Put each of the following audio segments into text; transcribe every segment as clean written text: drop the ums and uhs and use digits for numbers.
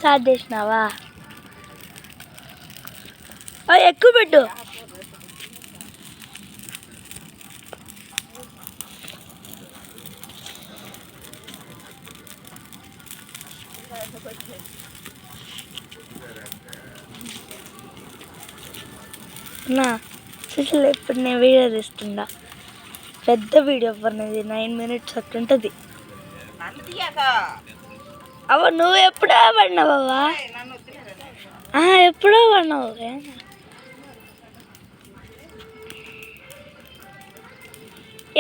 Start చేసినావా? ఎక్కువ పెట్టు. నా అసలు ఇప్పుడు నేను వీడియో తీస్తుండా, పెద్ద వీడియో పడినది 9 minutes అట్టుంటుంది. అవ్వ నువ్వు ఎప్పుడో పడినావు అవ్వా? ఎప్పుడో పడినావు.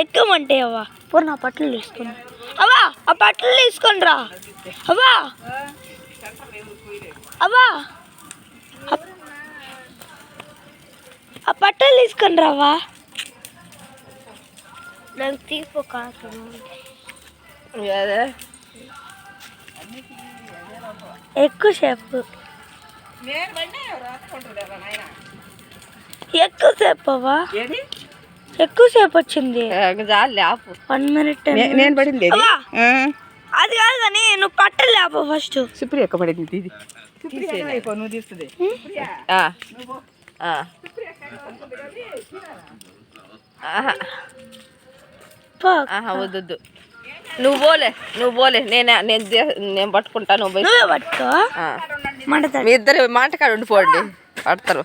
ఎక్కమంటే అవ్వా పూర్ నా బట్టలు తీసుకుని. అవ్వా ఆ బట్టలు తీసుకొని రా. అవ్వా అవ్వా ఆ బట్టలు తీసుకొని రావా? నాకు తీసుకో ఎక్కువసేపు అవ్వా, ఎక్కువసేపు వచ్చింది. 1 minute నేను పడింది అది కాదు కానీ నువ్వు పట్టలు లేప ఫస్ట్. సుప్రియ ఎక్క పడింది ఇది నువ్వు తీస్తుంది. వద్దు నువ్వు పోలే నేను పట్టుకుంటా. నువ్వే పట్టుకో. మీ ఇద్దరు మాటకాడు ఉండిపోండి, పడతారు.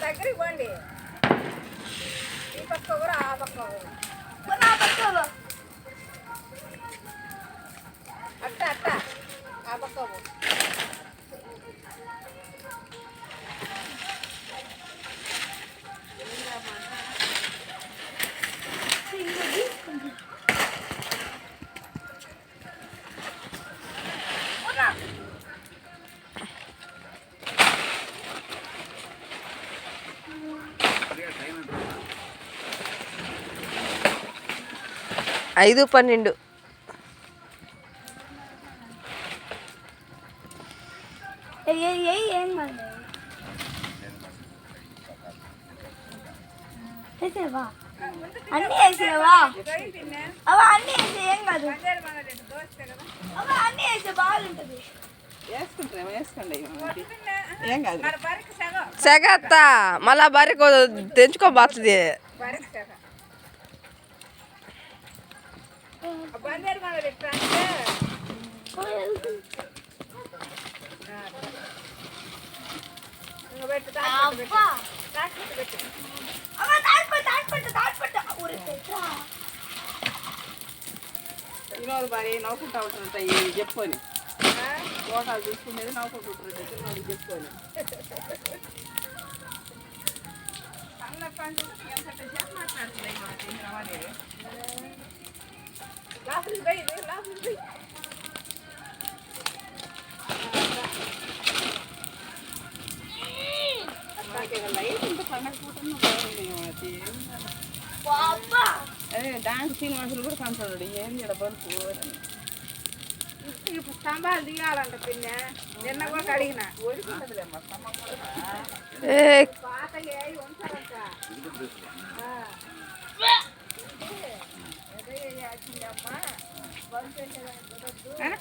దగ్గరికి పోండి. ఈ పక్క కూడా ఆ పక్క అట్ట ఆ పక్క. ఐదు 12 ఏం కాదు. వేసేవా అన్నీ వేసేవా? అవ అన్నీ వేసే ఏం కాదు. అవ అన్నీ వేసే బాగుంటుంది. సెగత్త మళ్ళా బరికి తెంచుకోబోతుంది. చిన్నోడు భార్య నవ్వుకుంటా ఉంటుంటాయి చెప్పుకొని, తోటాలు చూసుకునేది నవ్వుకుంటుంటారు చిన్నోడు చెప్పుకొని. డాన్స్ శ్రీనివాసులు కూడా కంటాడు ఏంది బల్పు. ఇప్పుడు స్తంభాలు తీయాలంట పిల్ల. నిన్న కూడా అడిగిన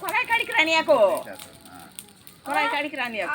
కొలాయి కాడికి రానియాకు, కొలాయి కాడికి రానియాకు.